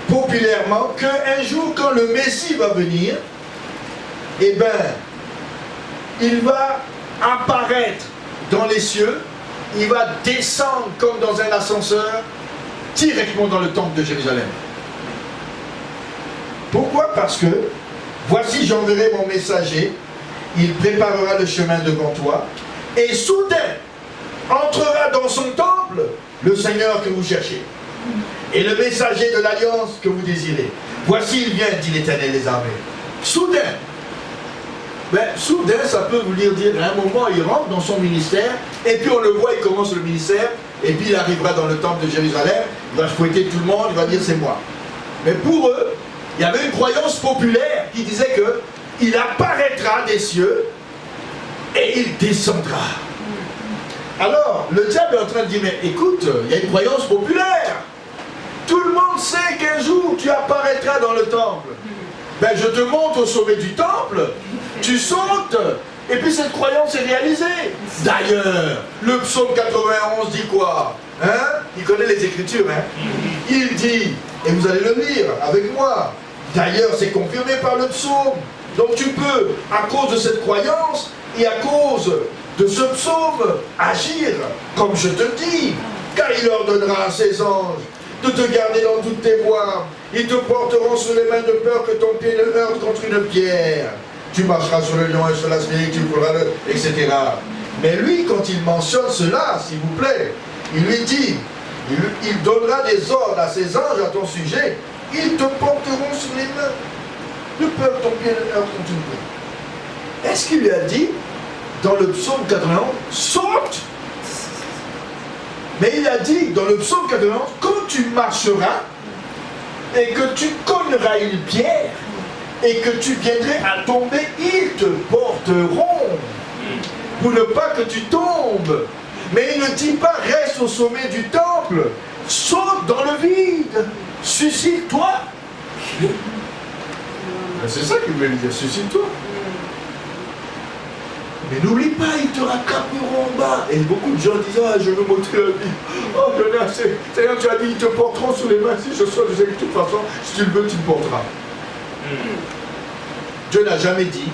populairement qu'un jour, quand le Messie va venir, eh bien, il va apparaître dans les cieux, il va descendre comme dans un ascenseur directement dans le temple de Jérusalem. Pourquoi? Parce que voici, j'enverrai mon messager, il préparera le chemin devant toi, et soudain entrera voilà dans son temple le Seigneur que vous cherchez et le messager de l'alliance que vous désirez. Voici il vient, dit l'Éternel des armées. Soudain. Ben, soudain, ça peut vous dire à un moment, il rentre dans son ministère, et puis on le voit, il commence le ministère, et puis il arrivera dans le temple de Jérusalem, il va fouetter tout le monde, il va dire c'est moi. Mais pour eux, il y avait une croyance populaire qui disait que il apparaîtra des cieux et il descendra. Alors, le diable est en train de dire, mais écoute, il y a une croyance populaire. Tout le monde sait qu'un jour tu apparaîtras dans le temple. Ben je te monte au sommet du temple, tu sautes, et puis cette croyance est réalisée. D'ailleurs, le psaume 91 dit quoi? Hein? Il connaît les Écritures, hein? Il dit, et vous allez le lire avec moi, d'ailleurs c'est confirmé par le psaume. Donc tu peux, à cause de cette croyance, et à cause de ce psaume, agir comme je te dis, car il ordonnera à ses anges de te garder dans toutes tes voies. Ils te porteront sur les mains de peur que ton pied ne heurte contre une pierre. Tu marcheras sur le lion et sur la sphérique, tu feras le... etc. Mais lui, quand il mentionne cela, s'il vous plaît, il lui dit, il donnera des ordres à ses anges à ton sujet, ils te porteront sur les mains de peur que ton pied ne heurte contre une pierre. Est-ce qu'il lui a dit, dans le psaume 91, saute? Mais il a dit dans le psaume 91, quand tu marcheras et que tu cogneras une pierre et que tu viendrais à tomber, ils te porteront pour ne pas que tu tombes. Mais il ne dit pas reste au sommet du temple, saute dans le vide, suscite-toi. C'est ça qu'il veut lui dire, suscite-toi. Mais n'oublie pas, ils te rattraperont en bas. Et beaucoup de gens disent, ah, je veux m'ôter la vie. Oh, j'en ai assez. C'est-à-dire, tu as dit, ils te porteront sur les mains. Si je sois, je sais que de toute façon, si tu le veux, tu le porteras. Dieu n'a jamais dit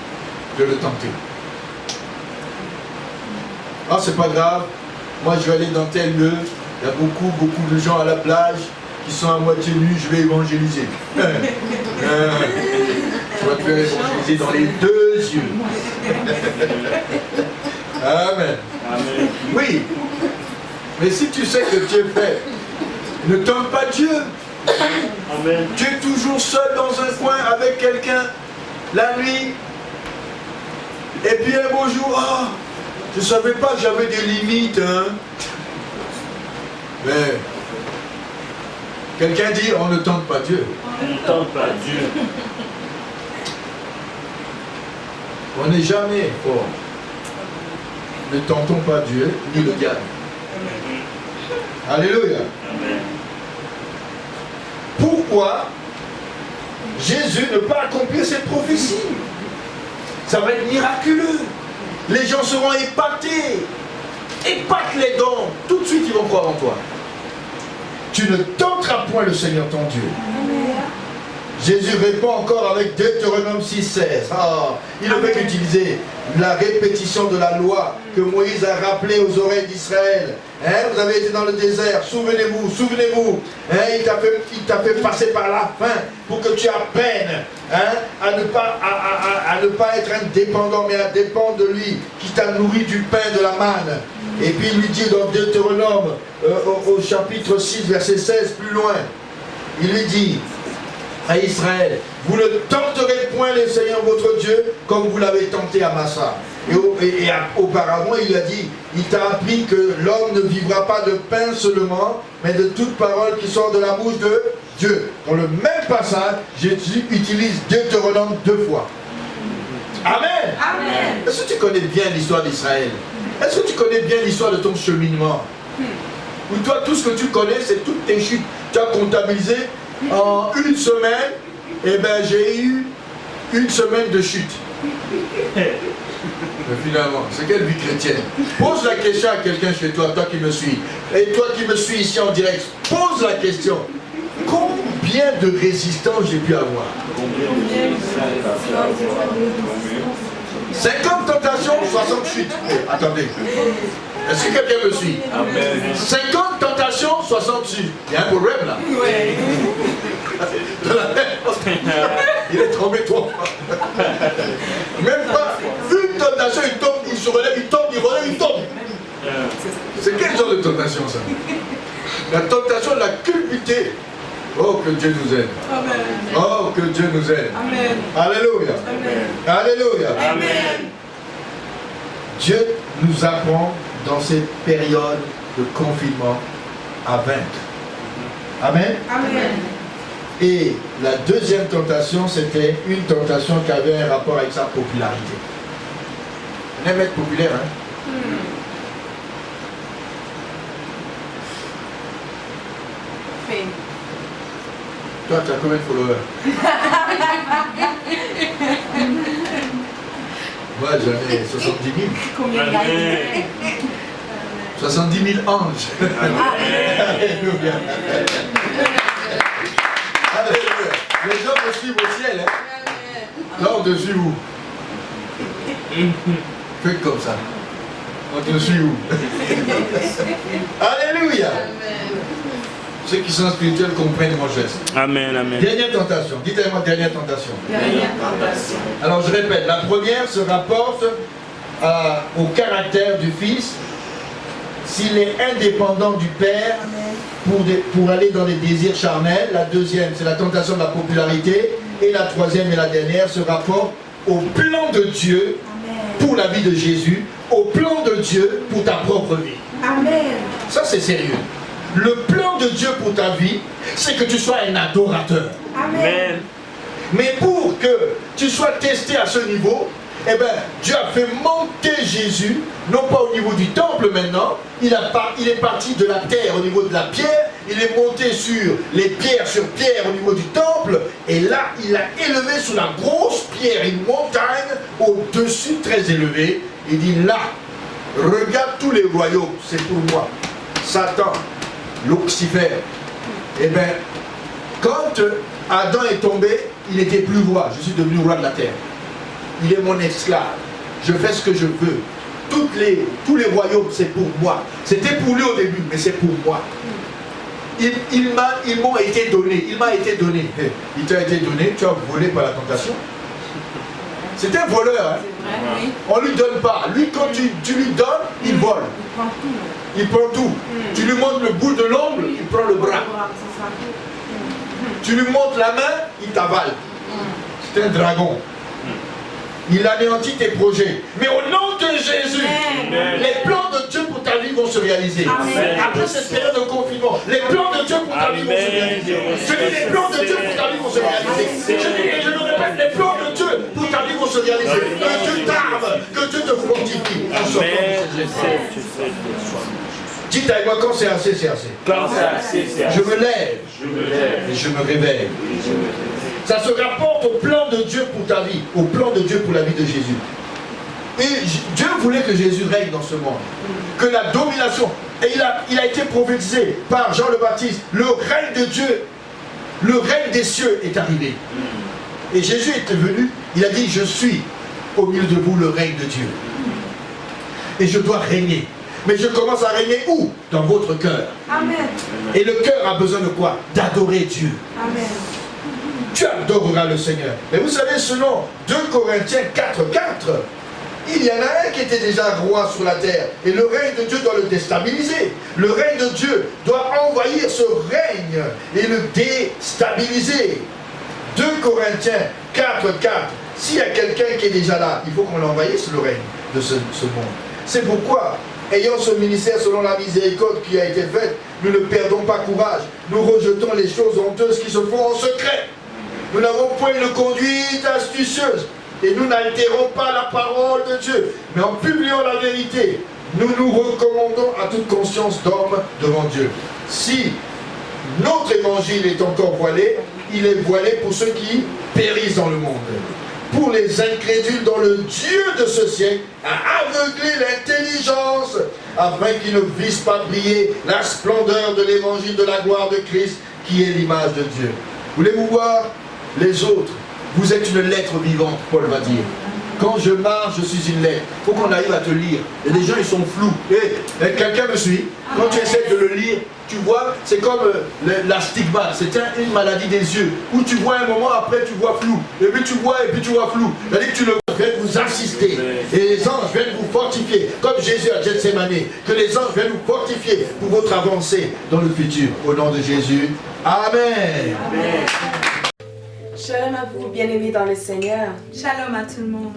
de le tenter. Ah, c'est pas grave. Moi, je vais aller dans tel lieu. Il y a beaucoup de gens à la plage qui sont à moitié nus. Je vais évangéliser. Tu vas te faire évangéliser dans les deux yeux. Amen. Amen. Oui. Mais si tu sais que tu es fait, ne tente pas Dieu. Amen. Tu es toujours seul dans un coin avec quelqu'un la nuit. Et puis un beau jour, oh, je ne savais pas que j'avais des limites. Hein. Mais quelqu'un dit, on ne tente pas Dieu. On ne tente pas Dieu. On n'est jamais fort. Ne tentons pas Dieu, ni le diable. Alléluia. Amen. Pourquoi Jésus ne pas accomplir cette prophétie? Ça va être miraculeux. Les gens seront épatés. Épate les dents. Tout de suite, ils vont croire en toi. Tu ne tenteras point le Seigneur ton Dieu. Jésus répond encore avec Deutéronome 6,16. Ah, il ne fait qu'utiliser la répétition de la loi que Moïse a rappelée aux oreilles d'Israël. Hein, vous avez été dans le désert, souvenez-vous, souvenez-vous. Hein, il t'a fait passer par la faim pour que tu apprennes à ne pas être indépendant, mais à dépendre de lui, qui t'a nourri du pain de la manne. Et puis il lui dit dans Deutéronome, au chapitre 6, verset 16, plus loin, il lui dit à Israël, vous ne tenterez point le Seigneur votre Dieu comme vous l'avez tenté à Massa. Et auparavant, il a dit, il t'a appris que l'homme ne vivra pas de pain seulement, mais de toute parole qui sort de la bouche de Dieu. Dans le même passage, Jésus utilise Deutéronome 2 fois. Amen. Amen. Est-ce que tu connais bien l'histoire d'Israël? Est-ce que tu connais bien l'histoire de ton cheminement? Ou toi, tout ce que tu connais, c'est toutes tes chutes. Tu as comptabilisé en une semaine, et bien j'ai eu une semaine de chute. Mais finalement, c'est quelle vie chrétienne? Pose la question à quelqu'un chez toi, toi qui me suis. Et toi qui me suis ici en direct, pose la question. Combien de résistants j'ai pu avoir? 50 tentations, 60 chutes. Attendez. Est-ce que quelqu'un me suit? Amen. 50 tentations, 60 chutes. Il y a un problème là. Oui. Il est tombé 3 fois. Même pas une tentation, il tombe, il se relève, il tombe, il relève, il tombe. C'est quel genre de tentation, ça. La tentation de la culpité. Oh, que Dieu nous aide. Amen. Oh, que Dieu nous aide. Amen. Alléluia. Amen. Alléluia. Amen. Dieu nous apprend dans cette période de confinement à vaincre. Amen. Amen. Et la deuxième tentation, c'était une tentation qui avait un rapport avec sa popularité. On aime être populaire, hein? Fame. Toi, tu as combien de followers? Moi, j'en ai 70 000. Combien de Amen. 70 000 anges. Alléluia. Alléluia. Les gens me suivent au ciel. Hein? Là, on te suit où? Faites comme ça. On te suit où? Alléluia. Ceux qui sont spirituels comprennent mon geste. Amen, amen. Dernière tentation. Dites-moi dernière tentation. Dernière tentation. Alors je répète, la première se rapporte au caractère du Fils. S'il est indépendant du Père pour aller dans les désirs charnels. La deuxième, c'est la tentation de la popularité. Et la troisième et la dernière se rapporte au plan de Dieu pour la vie de Jésus, au plan de Dieu pour ta propre vie. Amen. Ça, c'est sérieux. Le plan de Dieu pour ta vie, c'est que tu sois un adorateur. Amen. Mais pour que tu sois testé à ce niveau, eh bien, Dieu a fait monter Jésus, non pas au niveau du temple maintenant, il est parti de la terre au niveau de la pierre, il est monté sur les pierres sur pierre au niveau du temple, et là, il a élevé sur la grosse pierre une montagne au-dessus très élevée. Il dit là, regarde tous les royaumes, c'est pour moi. Satan, Lucifer, eh bien, quand Adam est tombé, il n'était plus roi, je suis devenu roi de la terre. Il est mon esclave, je fais ce que je veux. Tous les royaumes, c'est pour moi. C'était pour lui au début, mais c'est pour moi. Ils m'ont été donnés, il m'a été donné. Il t'a été donné, tu as volé par la tentation. C'est un voleur, hein? Oui. On ne lui donne pas. Lui, quand tu lui donnes, il vole. Il prend tout. Il prend tout. Tu lui montres le bout de l'ongle, il prend le bras. C'est ça. Tu lui montres la main, il t'avale. C'est un dragon. Il anéantit tes projets. Mais au nom de Jésus, Amen. les plans de Dieu pour ta vie vont se réaliser. Amen. Après cette période de confinement, les plans de Dieu pour ta vie vont se réaliser. Je dis les plans de Dieu pour ta vie vont se réaliser. Je le répète, les plans de Dieu pour ta vie vont se réaliser. Que Dieu t'arme, que Dieu te fortifie. En sortant de cette gestion. Dites avec moi, quand c'est assez, c'est assez. Quand c'est assez, c'est assez. Je me lève et je me réveille. Ça se rapporte au plan de Dieu pour ta vie, au plan de Dieu pour la vie de Jésus. Et Dieu voulait que Jésus règne dans ce monde. Que la domination, et il a été prophétisé par Jean le Baptiste, le règne de Dieu, le règne des cieux est arrivé. Et Jésus était venu, il a dit, je suis au milieu de vous le règne de Dieu. Et je dois régner. Mais je commence à régner où? Dans votre cœur. Amen. Et le cœur a besoin de quoi? D'adorer Dieu. Amen. Tu adoreras le Seigneur. Mais vous savez, selon 2 Corinthiens 4:4, il y en a un qui était déjà roi sur la terre. Et le règne de Dieu doit le déstabiliser. Le règne de Dieu doit envahir ce règne et le déstabiliser. 2 Corinthiens 4:4. S'il y a quelqu'un qui est déjà là, il faut qu'on envahisse le règne de ce monde. C'est pourquoi, ayant ce ministère selon la miséricorde qui a été faite, nous ne perdons pas courage. Nous rejetons les choses honteuses qui se font en secret. Nous n'avons point une conduite astucieuse et nous n'altérons pas la parole de Dieu. Mais en publiant la vérité, nous nous recommandons à toute conscience d'homme devant Dieu. Si notre évangile est encore voilé, il est voilé pour ceux qui périssent dans le monde. Pour les incrédules dont le Dieu de ce siècle a aveuglé l'intelligence afin qu'ils ne vissent pas briller la splendeur de l'évangile de la gloire de Christ qui est l'image de Dieu. Voulez-vous voir les autres? Vous êtes une lettre vivante, Paul va dire. Quand je marche, je suis une lettre. Il faut qu'on arrive à te lire. Et les gens, ils sont flous. Et quelqu'un me suit. Quand tu essaies de le lire, tu vois, c'est comme l'astigmate. C'est une maladie des yeux. Où tu vois un moment, après tu vois flou. Et puis tu vois flou. C'est-à-dire que tu le vois. anges viennent vous assister. Et les anges viennent vous fortifier. Comme Jésus à Gethsemane. Que les anges viennent vous fortifier pour votre avancée dans le futur. Au nom de Jésus. Amen. Shalom à vous, bien-aimés dans le Seigneur. Shalom à tout le monde.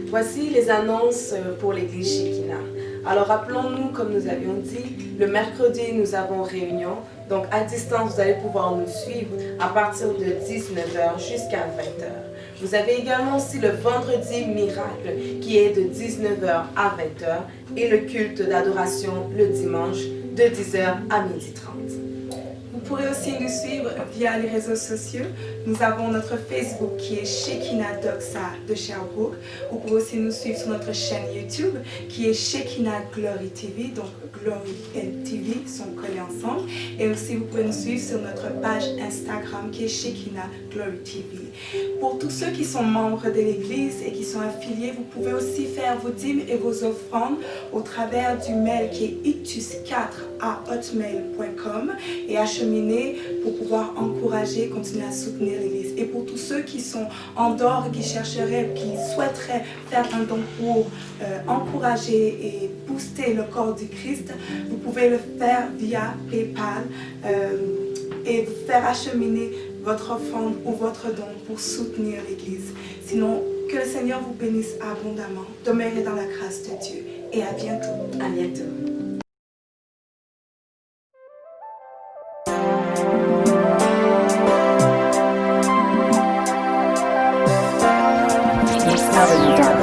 Voici les annonces pour l'église Shekinah. Alors rappelons-nous, comme nous avions dit, le mercredi nous avons réunion. Donc à distance, vous allez pouvoir nous suivre à partir de 19h jusqu'à 20h. Vous avez également aussi le vendredi miracle qui est de 19h à 20h et le culte d'adoration le dimanche de 10h à 12h30. Vous pourrez aussi nous suivre via les réseaux sociaux. Nous avons notre Facebook qui est Shekinah Doxa de Sherbrooke. Vous pouvez aussi nous suivre sur notre chaîne YouTube qui est Shekinah Glory TV. Donc Glory et TV sont collés ensemble. Et aussi vous pouvez nous suivre sur notre page Instagram qui est Shekinah Glory TV. Pour tous ceux qui sont membres de l'église et qui sont affiliés, vous pouvez aussi faire vos dîmes et vos offrandes au travers du mail qui est ictus4@hotmail.com et acheminer pour pouvoir encourager, continuer à soutenir l'église. Et pour tous ceux qui sont en dehors, qui chercheraient, qui souhaiteraient faire un don pour encourager et booster le corps du Christ, vous pouvez le faire via PayPal et vous faire acheminer votre offrande ou votre don pour soutenir l'église. Sinon, que le Seigneur vous bénisse abondamment. Demeurez dans la grâce de Dieu et à bientôt. À bientôt. www.